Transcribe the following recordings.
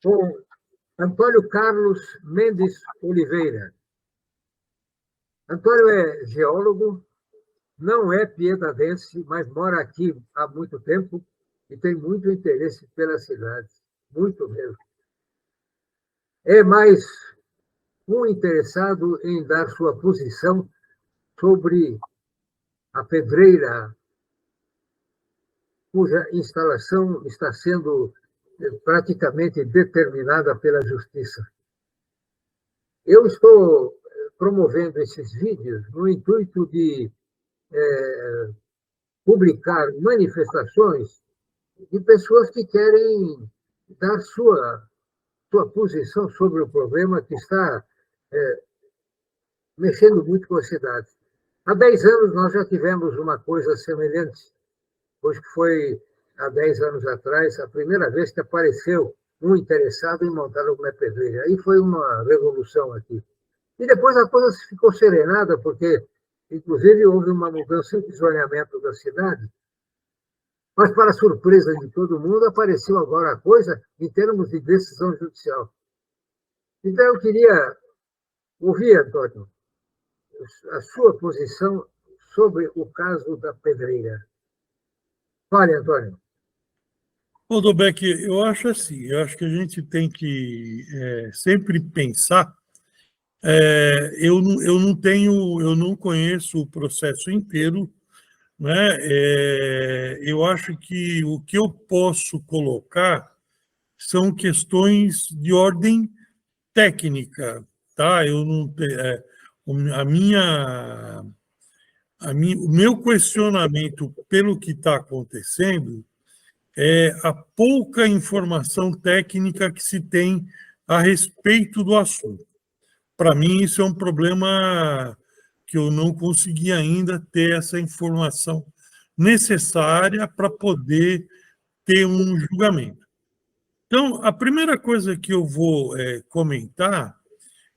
com Antônio Carlos Mendes Oliveira. Antônio é geólogo, não é piedadense, mas mora aqui há muito tempo e tem muito interesse pela cidade, muito mesmo. É mais um interessado em dar sua posição sobre a pedreira, cuja instalação está sendo praticamente determinada pela Justiça. Eu estou promovendo esses vídeos no intuito de publicar manifestações de pessoas que querem dar sua posição sobre o problema que está mexendo muito com a cidade. Há 10 anos nós já tivemos uma coisa semelhante, pois foi há 10 anos atrás a primeira vez que apareceu um interessado em montar uma pedreira. Aí foi uma revolução aqui. E depois a coisa ficou serenada, porque, inclusive, houve uma mudança de zoneamento da cidade, mas, para a surpresa de todo mundo, apareceu agora a coisa em termos de decisão judicial. Então, eu queria ouvir, Antônio, a sua posição sobre o caso da pedreira. Fale, Antônio. Bom, Dobek, eu acho assim, eu acho que a gente tem que sempre pensar. Eu não conheço o processo inteiro, né? Eu acho que o que eu posso colocar são questões de ordem técnica, tá? Eu não o meu questionamento pelo que está acontecendo é a pouca informação técnica que se tem a respeito do assunto. Para mim, isso é um problema que eu não consegui ainda ter essa informação necessária para poder ter um julgamento. Então, a primeira coisa que eu vou comentar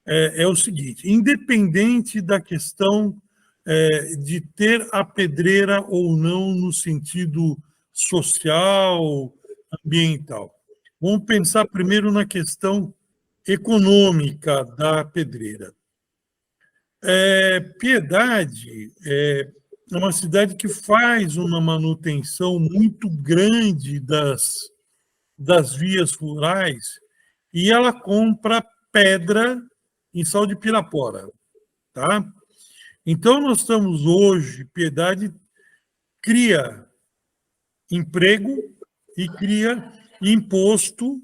é o seguinte: independente da questão de ter a pedreira ou não no sentido social, ambiental, vamos pensar primeiro na questão econômica da pedreira. Piedade é uma cidade que faz uma manutenção muito grande das vias rurais e ela compra pedra em Sal de Pirapora, tá? Então, nós estamos hoje, Piedade cria emprego e cria imposto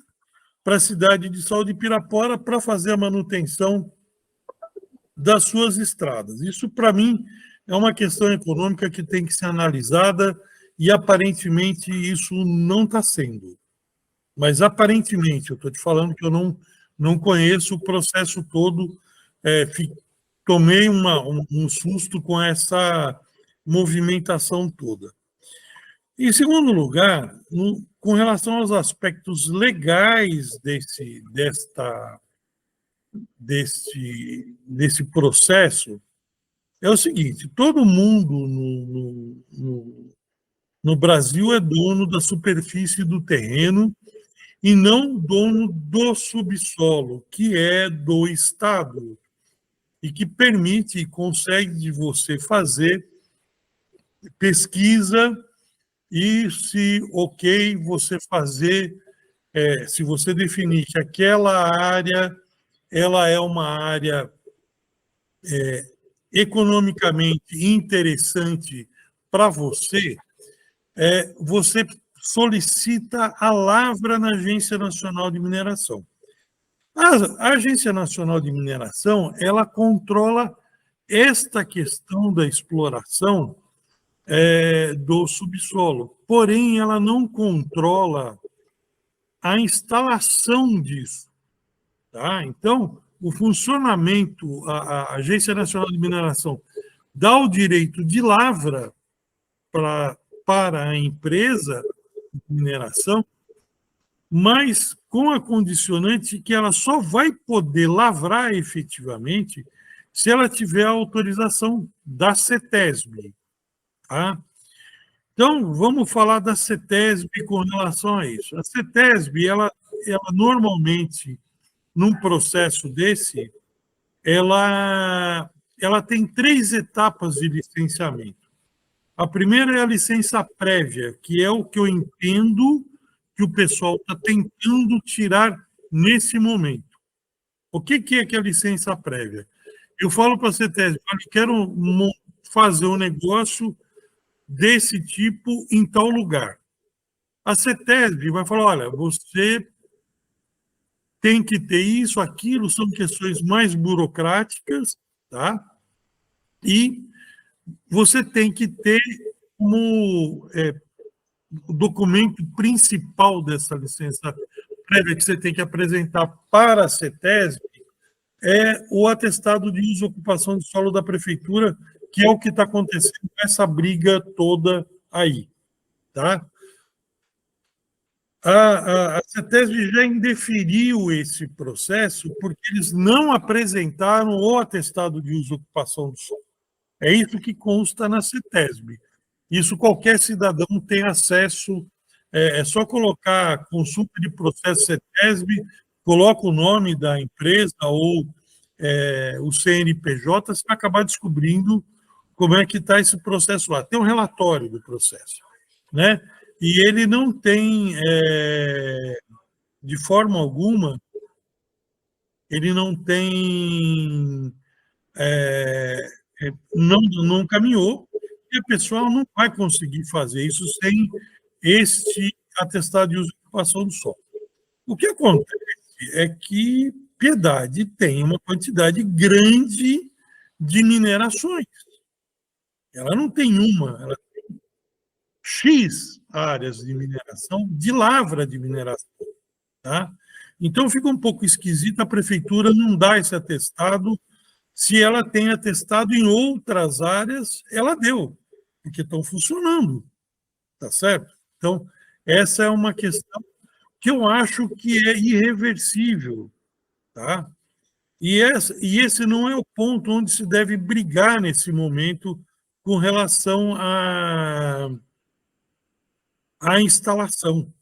para a cidade de Sal de Pirapora para fazer a manutenção das suas estradas. Isso, para mim, é uma questão econômica que tem que ser analisada e, aparentemente, isso não está sendo. Mas, aparentemente, eu estou te falando que eu não conheço o processo todo, tomei um susto com essa movimentação toda. Em segundo lugar, com relação aos aspectos legais desse processo, é o seguinte: todo mundo no Brasil é dono da superfície do terreno e não dono do subsolo, que é do Estado, e que permite e consegue de você fazer pesquisa e, se você fazer, se você definir que aquela área ela é uma área economicamente interessante para você, você solicita a lavra na Agência Nacional de Mineração. A Agência Nacional de Mineração, ela controla esta questão da exploração do subsolo, porém ela não controla a instalação disso, tá? Então, o funcionamento, a Agência Nacional de Mineração dá o direito de lavra para a empresa de mineração, mas com a condicionante que ela só vai poder lavrar efetivamente se ela tiver a autorização da CETESB. Tá? Então, vamos falar da CETESB com relação a isso. A CETESB, ela normalmente, num processo desse, ela tem 3 etapas de licenciamento. A primeira é a licença prévia, que é o que eu entendo que o pessoal está tentando tirar nesse momento. O que é a licença prévia? Eu falo para a CETESB, eu quero fazer um negócio desse tipo em tal lugar. A CETESB vai falar, olha, você tem que ter isso, aquilo, são questões mais burocráticas, tá? E você tem que ter como o documento principal dessa licença prévia que você tem que apresentar para a CETESB é o atestado de uso e ocupação de solo da prefeitura, que é o que está acontecendo com essa briga toda aí, tá? A CETESB já indeferiu esse processo porque eles não apresentaram o atestado de uso e ocupação do solo. É isso que consta na CETESB. Isso qualquer cidadão tem acesso, é só colocar consulta de processo CETESB, coloca o nome da empresa ou o CNPJ, você vai acabar descobrindo como é que está esse processo lá. Tem um relatório do processo, né? E ele não tem, de forma alguma, ele não tem, não caminhou, e a pessoa não vai conseguir fazer isso sem este atestado de uso e ocupação do solo. O que acontece é que Piedade tem uma quantidade grande de minerações. Ela não tem uma, ela tem X áreas de mineração, de lavra de mineração. Tá? Então, fica um pouco esquisito a prefeitura não dar esse atestado. Se ela tem atestado em outras áreas, ela deu, porque estão funcionando. Tá certo? Então, essa é uma questão que eu acho que é irreversível. Tá? E esse não é o ponto onde se deve brigar nesse momento com relação à instalação.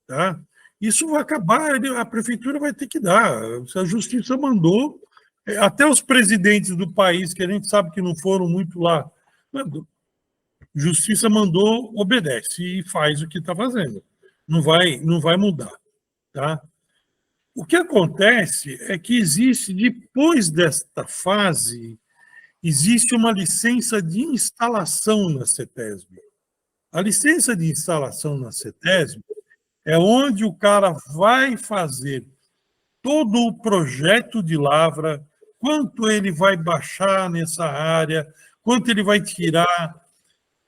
Tá? Isso vai acabar, a prefeitura vai ter que dar. Se a justiça mandou, até os presidentes do país, que a gente sabe que não foram muito lá, justiça mandou, obedece e faz o que está fazendo. Não vai mudar. Tá? O que acontece é que existe, depois desta fase, existe uma licença de instalação na CETESB. A licença de instalação na CETESB é onde o cara vai fazer todo o projeto de lavra, quanto ele vai baixar nessa área, quanto ele vai tirar,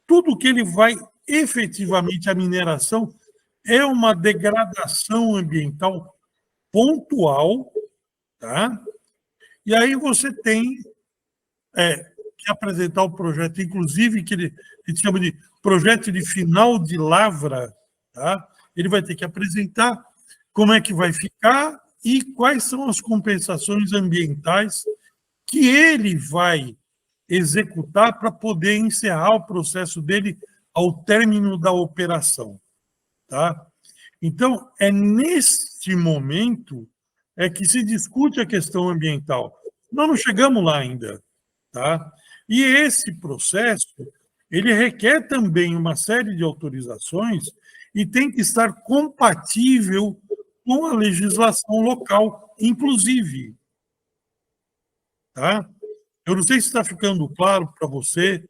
tudo que ele vai efetivamente, a mineração é uma degradação ambiental pontual, tá? E aí você tem que apresentar o projeto, inclusive, que ele chama de projeto de final de lavra, tá? Ele vai ter que apresentar como é que vai ficar e quais são as compensações ambientais que ele vai executar para poder encerrar o processo dele ao término da operação, tá? Então, é neste momento que se discute a questão ambiental. Nós não chegamos lá ainda, tá? E esse processo, ele requer também uma série de autorizações e tem que estar compatível com a legislação local, inclusive. Tá? Eu não sei se está ficando claro para você.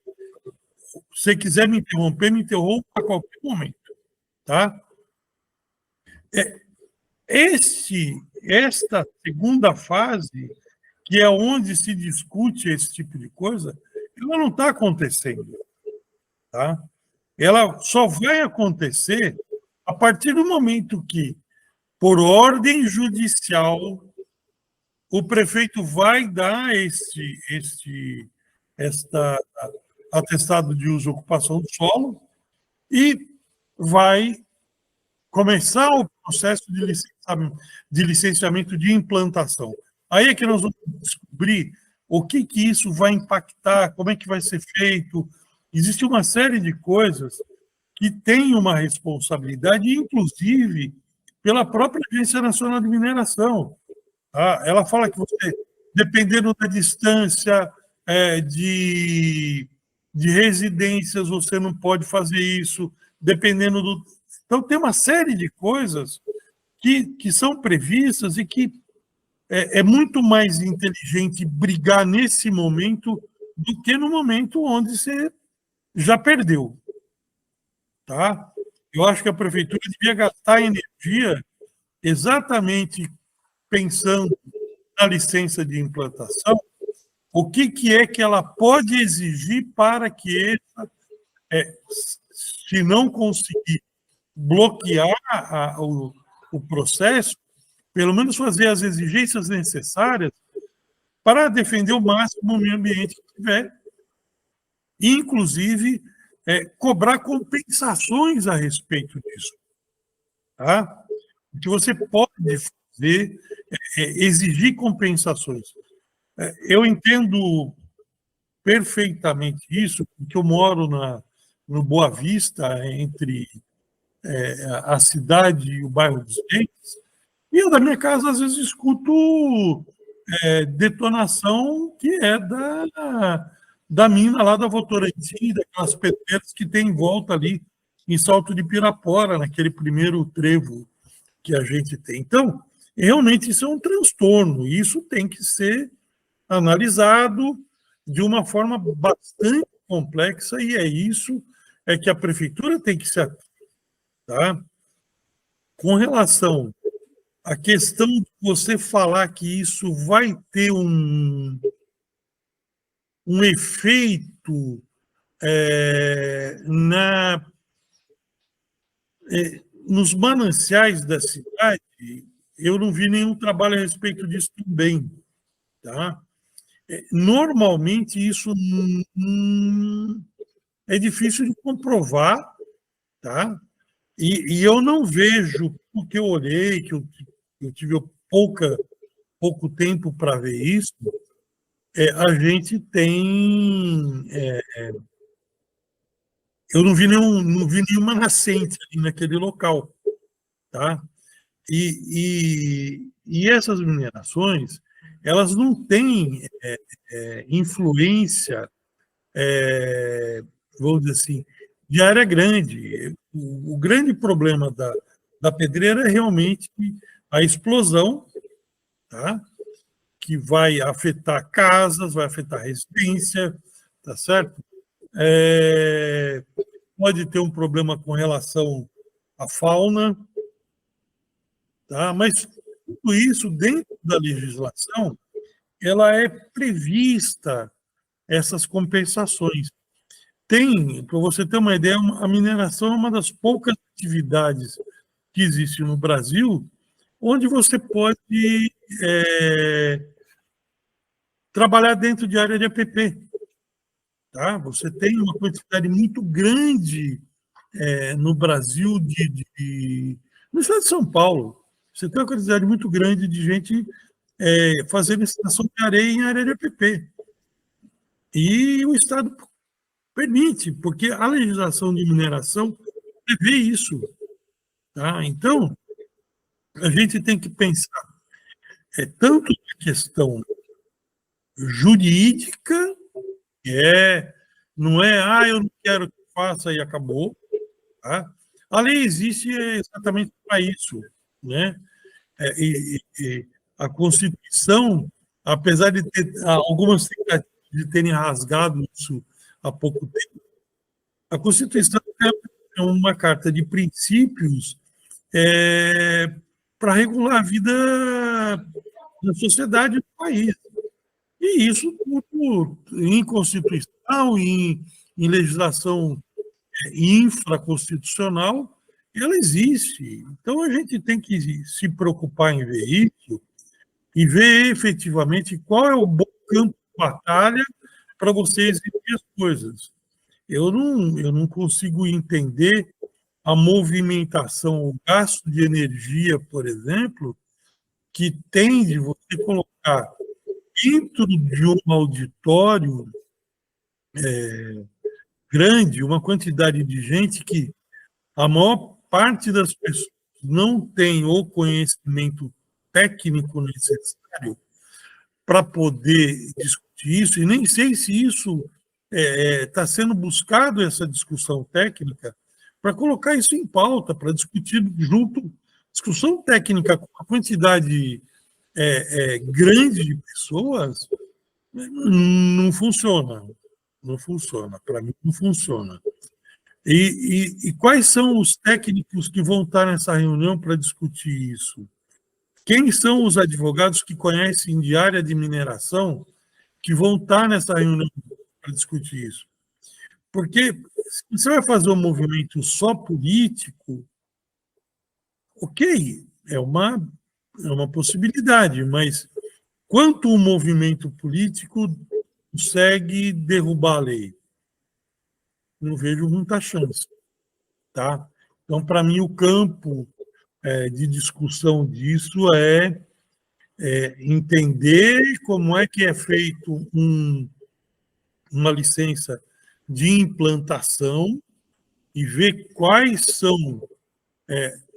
Se você quiser me interrompa a qualquer momento. Tá? Esta segunda fase, que é onde se discute esse tipo de coisa, ela não está acontecendo. Tá? Ela só vai acontecer a partir do momento que, por ordem judicial, o prefeito vai dar esta atestado de uso e ocupação do solo e vai começar o processo de licenciamento de implantação. Aí é que nós vamos descobrir o que isso vai impactar, como é que vai ser feito. Existe uma série de coisas que têm uma responsabilidade, inclusive pela própria Agência Nacional de Mineração. Tá? Ela fala que você, dependendo da distância de residências, você não pode fazer isso, dependendo do... Então, tem uma série de coisas que são previstas e que é muito mais inteligente brigar nesse momento do que no momento onde você já perdeu. Tá? Eu acho que a prefeitura devia gastar energia exatamente pensando na licença de implantação, o que é que ela pode exigir para que, se não conseguir bloquear o processo, pelo menos fazer as exigências necessárias para defender o máximo o meio ambiente que tiver, inclusive cobrar compensações a respeito disso. Tá? O que você pode fazer é exigir compensações. Eu entendo perfeitamente isso, porque eu moro no Boa Vista, entre a cidade e o bairro dos Reis, e eu, da minha casa, às vezes, escuto detonação que é da mina lá da Votorantim, daquelas pedreiras que tem em volta ali, em Salto de Pirapora, naquele primeiro trevo que a gente tem. Então, realmente, isso é um transtorno, e isso tem que ser analisado de uma forma bastante complexa, e é isso que a prefeitura tem que se ater. Tá? Com relação à questão de você falar que isso vai ter um efeito nos mananciais da cidade, eu não vi nenhum trabalho a respeito disso também. Tá? Normalmente, isso é difícil de comprovar, tá? E eu não vejo, porque eu olhei, que eu tive pouco tempo para ver isso, a gente tem... eu não vi nenhuma nascente ali naquele local. Tá? E essas minerações, elas não têm influência, vamos dizer assim, de área grande. O grande problema da pedreira é realmente a explosão, tá? Que vai afetar casas, vai afetar residência, tá certo? Pode ter um problema com relação à fauna, tá? Mas tudo isso, dentro da legislação, ela é prevista essas compensações. Para você ter uma ideia, a mineração é uma das poucas atividades que existe no Brasil onde você pode trabalhar dentro de área de APP. Tá? Você tem uma quantidade muito grande no Brasil, no estado de São Paulo, você tem uma quantidade muito grande de gente fazendo extração de areia em área de APP. E o Estado permite, porque a legislação de mineração prevê isso. Tá? Então, a gente tem que pensar tanto na questão jurídica, não é, eu não quero que faça e acabou. Tá? A lei existe exatamente para isso. Né? E a Constituição, apesar de ter algumas tentativas de terem rasgado isso há pouco tempo, a Constituição é uma carta de princípios para regular a vida da sociedade do país. E isso tudo em Constituição, em legislação infraconstitucional, ela existe. Então, a gente tem que se preocupar em ver isso e ver efetivamente qual é o bom campo de batalha para você exigir as coisas. Eu não consigo entender a movimentação, o gasto de energia, por exemplo, que tem de você colocar dentro de um auditório grande uma quantidade de gente que a maior parte das pessoas não têm o conhecimento técnico necessário para poder discutir isso, e nem sei se isso está sendo buscado, essa discussão técnica, para colocar isso em pauta, para discutir junto, discussão técnica com uma quantidade grande de pessoas, não funciona. Não funciona. Para mim, não funciona. E quais são os técnicos que vão estar nessa reunião para discutir isso? Quem são os advogados que conhecem de área de mineração que vão estar nessa reunião para discutir isso? Porque se você vai fazer um movimento só político, ok, é uma possibilidade, mas quanto o movimento político consegue derrubar a lei? Não vejo muita chance. Tá? Então, para mim, o campo de discussão disso é entender como é que é feito uma licença de implantação e ver quais são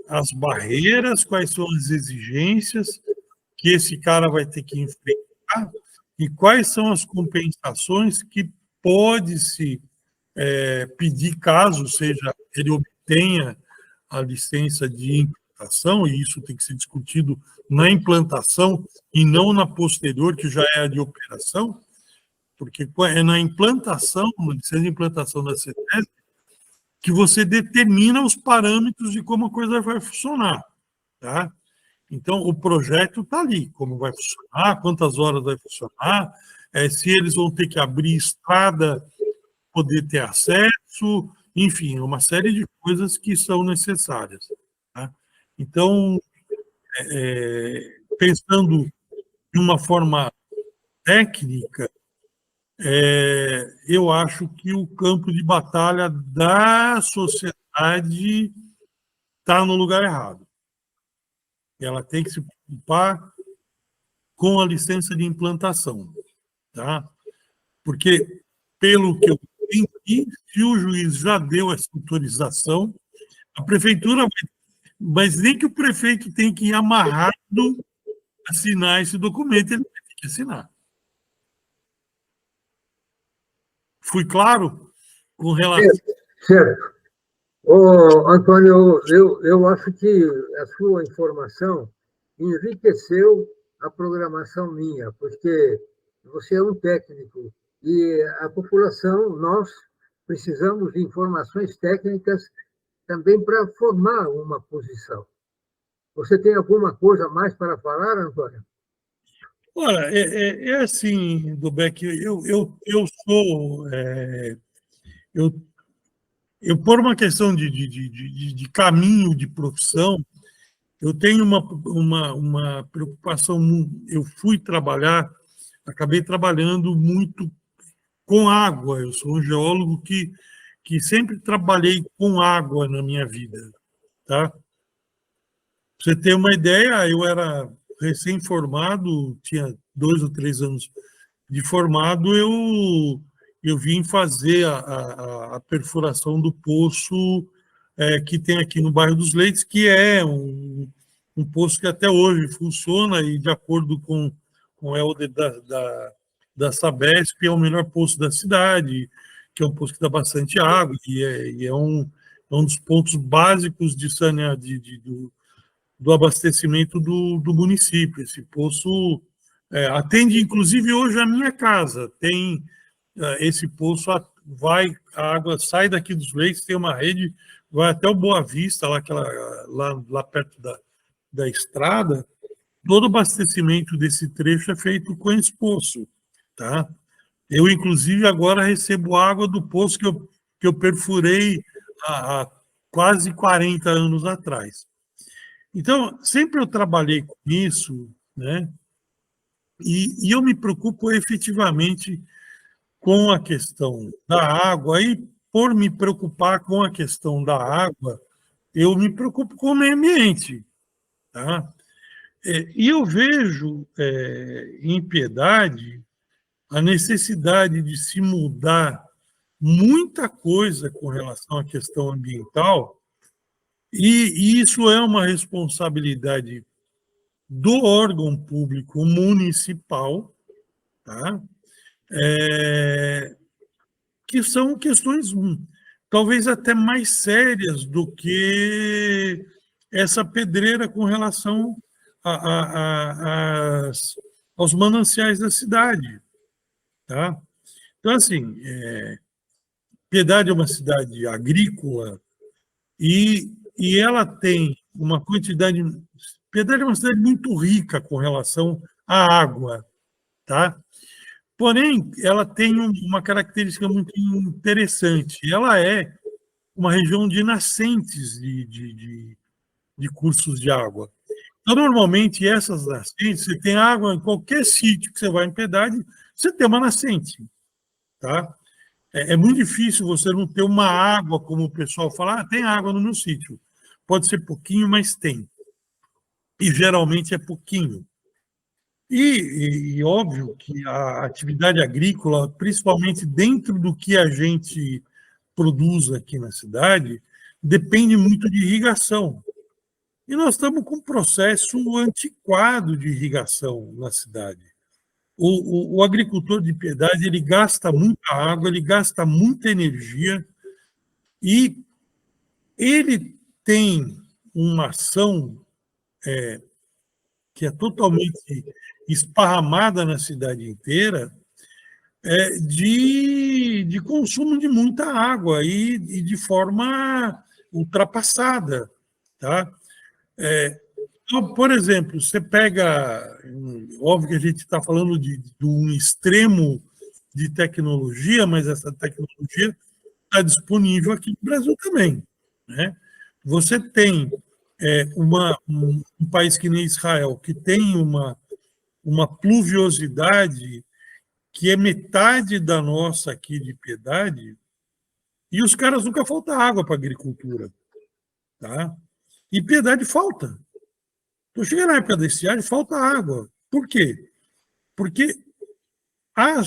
as barreiras, quais são as exigências que esse cara vai ter que enfrentar e quais são as compensações que pode-se pedir caso seja ele obtenha a licença de implantação, e isso tem que ser discutido na implantação e não na posterior, que já é a de operação, porque é na implantação, na licença de implantação da CETESB, que você determina os parâmetros de como a coisa vai funcionar. Tá? Então, o projeto está ali, como vai funcionar, quantas horas vai funcionar, se eles vão ter que abrir estrada, poder ter acesso, enfim, uma série de coisas que são necessárias. Tá? Então, pensando de uma forma técnica, eu acho que o campo de batalha da sociedade está no lugar errado. Ela tem que se preocupar com a licença de implantação. Tá? Porque, pelo que eu entendi, se o juiz já deu essa autorização, a prefeitura, mas nem que o prefeito tem que ir amarrado a assinar esse documento, ele tem que assinar. Fui claro com relação... Certo. Ô, Antônio, eu acho que a sua informação enriqueceu a programação minha, porque você é um técnico e a população, nós precisamos de informações técnicas também para formar uma posição. Você tem alguma coisa mais para falar, Antônio? Olha, assim, Dubeck, eu sou... eu, por uma questão de caminho de profissão, eu tenho uma preocupação. Eu fui trabalhar, acabei trabalhando muito com água. Eu sou um geólogo que sempre trabalhei com água na minha vida. Tá? Pra você ter uma ideia, eu era recém-formado, tinha 2 ou 3 anos de formado, eu vim fazer a perfuração do poço que tem aqui no bairro dos Leites, que é um poço que até hoje funciona e, de acordo com o Helder da Sabesp, é o melhor poço da cidade, que é um poço que dá bastante água e é um dos pontos básicos de do abastecimento do município. Esse poço atende, inclusive, hoje a minha casa. Tem esse poço, a água sai daqui dos Leitos, tem uma rede, vai até o Boa Vista, lá perto da estrada. Todo o abastecimento desse trecho é feito com esse poço. Tá? Eu, inclusive, agora recebo água do poço que eu perfurei há quase 40 anos atrás. Então, sempre eu trabalhei com isso, né? E eu me preocupo efetivamente com a questão da água, e por me preocupar com a questão da água, eu me preocupo com o meio ambiente. Tá? E eu vejo em Piedade a necessidade de se mudar muita coisa com relação à questão ambiental, E isso é uma responsabilidade do órgão público municipal, tá? Que são questões talvez até mais sérias do que essa pedreira com relação aos mananciais da cidade. Tá? Então, assim, Piedade é uma cidade agrícola e ela tem uma quantidade. Piedade é uma cidade muito rica com relação à água, tá? Porém, ela tem uma característica muito interessante. Ela é uma região de nascentes de cursos de água. Então, normalmente, essas nascentes, você tem água em qualquer sítio que você vai em Piedade, você tem uma nascente. Tá? É muito difícil você não ter uma água, como o pessoal fala, tem água no meu sítio. Pode ser pouquinho, mas tem. E geralmente é pouquinho. E óbvio que a atividade agrícola, principalmente dentro do que a gente produz aqui na cidade, depende muito de irrigação. E nós estamos com um processo antiquado de irrigação na cidade. O agricultor de Piedade, ele gasta muita água, ele gasta muita energia e ele tem uma ação que é totalmente esparramada na cidade inteira, de consumo de muita água e de forma ultrapassada. Tá? Então, por exemplo, você pega, óbvio que a gente está falando de um extremo de tecnologia, mas essa tecnologia está disponível aqui no Brasil também. Né? Você tem um país que nem Israel, que tem uma pluviosidade que é metade da nossa aqui de Piedade, e os caras nunca falta água para a agricultura. Tá? E Piedade falta. Então, chega na época da estiagem, falta água. Por quê? Porque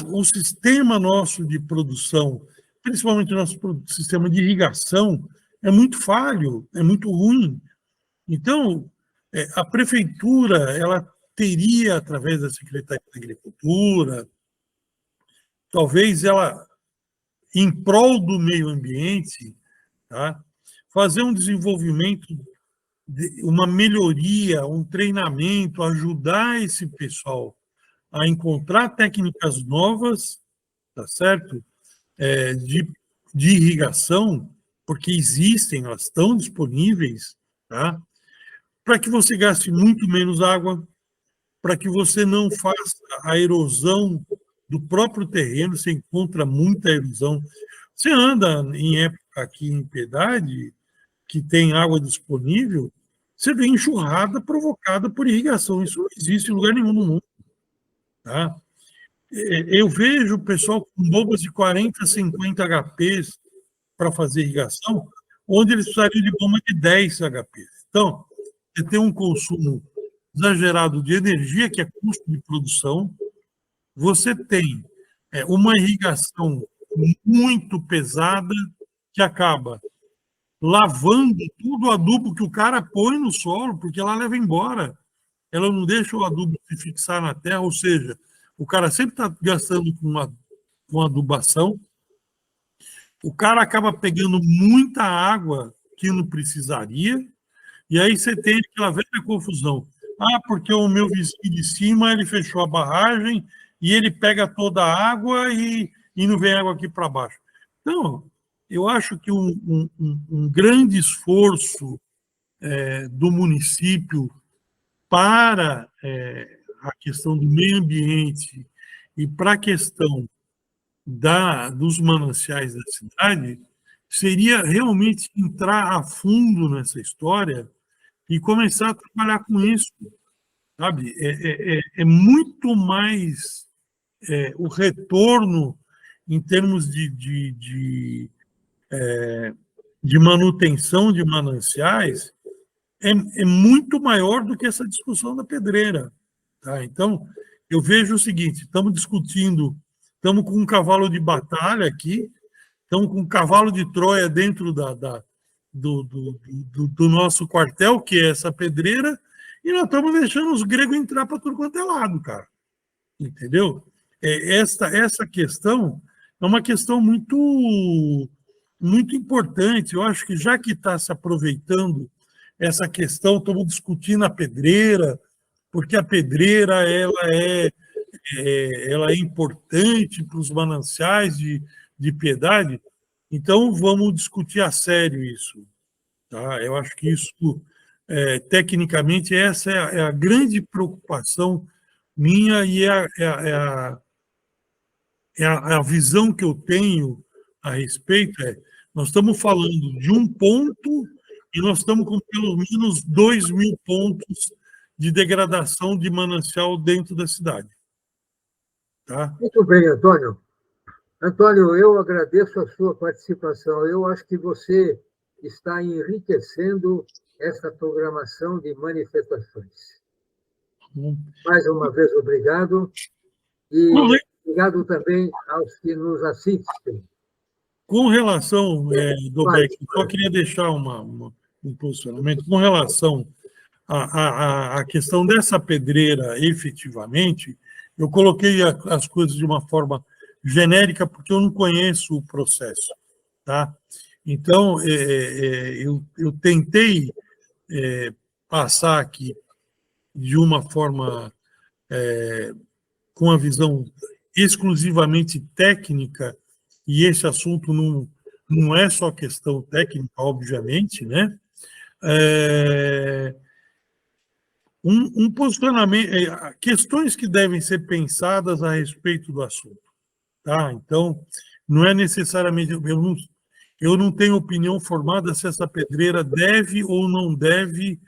o sistema nosso de produção, principalmente o nosso sistema de irrigação, é muito falho, é muito ruim. Então, a prefeitura ela teria, através da Secretaria da Agricultura, talvez ela, em prol do meio ambiente, tá, fazer um desenvolvimento, uma melhoria, um treinamento, ajudar esse pessoal a encontrar técnicas novas, tá certo? De irrigação, porque existem, elas estão disponíveis, tá? Para que você gaste muito menos água, para que você não faça a erosão do próprio terreno, você encontra muita erosão. Você anda em época aqui em Piedade, que tem água disponível, você vê enxurrada provocada por irrigação. Isso não existe em lugar nenhum no mundo. Tá? Eu vejo o pessoal com bombas de 40, 50 HPs para fazer irrigação, onde eles precisariam de bomba de 10 HPs. Então, você tem um consumo exagerado de energia, que é custo de produção, você tem uma irrigação muito pesada, que acaba lavando tudo o adubo que o cara põe no solo, porque ela leva embora. Ela não deixa o adubo se fixar na terra, ou seja, o cara sempre está gastando com adubação, o cara acaba pegando muita água que não precisaria, e aí você tem aquela velha confusão. Porque o meu vizinho de cima ele fechou a barragem e ele pega toda a água e não vem água aqui para baixo. Então, eu acho que um grande esforço do município para a questão do meio ambiente e para a questão dos mananciais da cidade seria realmente entrar a fundo nessa história e começar a trabalhar com isso, sabe? É muito mais o retorno em termos de manutenção de mananciais é muito maior do que essa discussão da pedreira. Tá? Então, eu vejo o seguinte, estamos discutindo, estamos com um cavalo de batalha aqui, estamos com um cavalo de Troia dentro do nosso quartel, que é essa pedreira, e nós estamos deixando os gregos entrar para tudo quanto é lado, cara. Entendeu? Essa questão é uma questão muito importante. Eu acho que já que está se aproveitando essa questão, estamos discutindo a pedreira, porque a pedreira ela é importante para os mananciais de Piedade, então vamos discutir a sério isso. Tá? Eu acho que isso, tecnicamente, essa é a grande preocupação minha e a visão que eu tenho a respeito. Nós estamos falando de um ponto e nós estamos com pelo menos 2.000 pontos de degradação de manancial dentro da cidade. Tá? Muito bem, Antônio. Antônio, eu agradeço a sua participação. Eu acho que você está enriquecendo essa programação de manifestações. Mais uma vez, obrigado. E obrigado também aos que nos assistem. Com relação, Dobeck, só queria deixar um posicionamento. Com relação à questão dessa pedreira, efetivamente, eu coloquei as coisas de uma forma genérica, porque eu não conheço o processo. Tá? Então, eu tentei passar aqui de uma forma com a visão exclusivamente técnica, e esse assunto não é só questão técnica, obviamente, né? Um posicionamento, questões que devem ser pensadas a respeito do assunto. Tá? Então, não é necessariamente... Eu não tenho opinião formada se essa pedreira deve ou não deve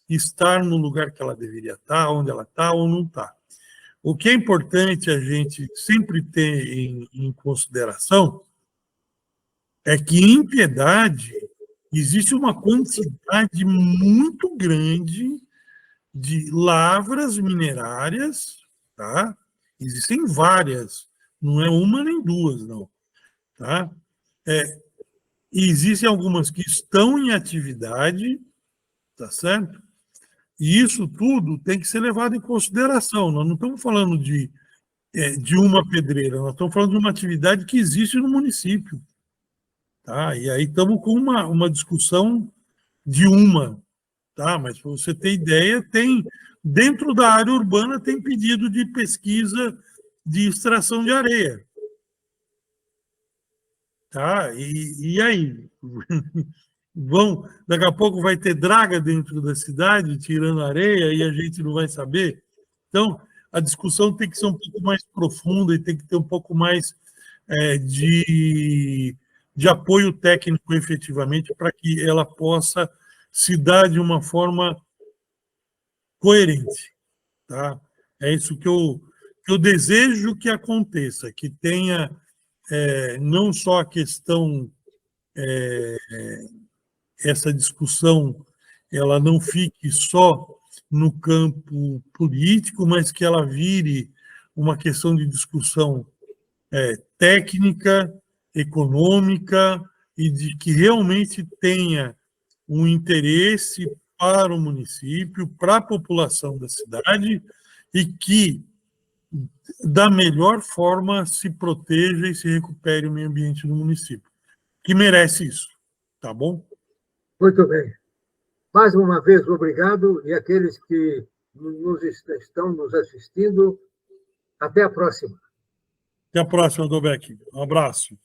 estar no lugar que ela deveria estar, onde ela está ou não está. O que é importante a gente sempre ter em consideração é que, em Piedade, existe uma quantidade muito grande de lavras minerárias, tá? Existem várias, não é uma nem duas, não. Tá? Existem algumas que estão em atividade, tá certo? E isso tudo tem que ser levado em consideração. Nós não estamos falando de uma pedreira, nós estamos falando de uma atividade que existe no município. Tá? E aí estamos com uma discussão de uma. Tá? Mas, para você ter ideia, dentro da área urbana tem pedido de pesquisa de extração de areia. Tá? E aí? Daqui a pouco vai ter draga dentro da cidade, tirando areia, e a gente não vai saber. Então, a discussão tem que ser um pouco mais profunda e tem que ter um pouco mais de apoio técnico, efetivamente, para que ela possa se dar de uma forma coerente. Tá? É isso que eu desejo que aconteça, que tenha não só a questão... essa discussão ela não fique só no campo político, mas que ela vire uma questão de discussão técnica, econômica, e de que realmente tenha um interesse para o município, para a população da cidade, e que, da melhor forma, se proteja e se recupere o meio ambiente do município, que merece isso. Tá bom? Muito bem. Mais uma vez, obrigado. E aqueles que estão nos assistindo, até a próxima. Até a próxima, Dobeck. Um abraço.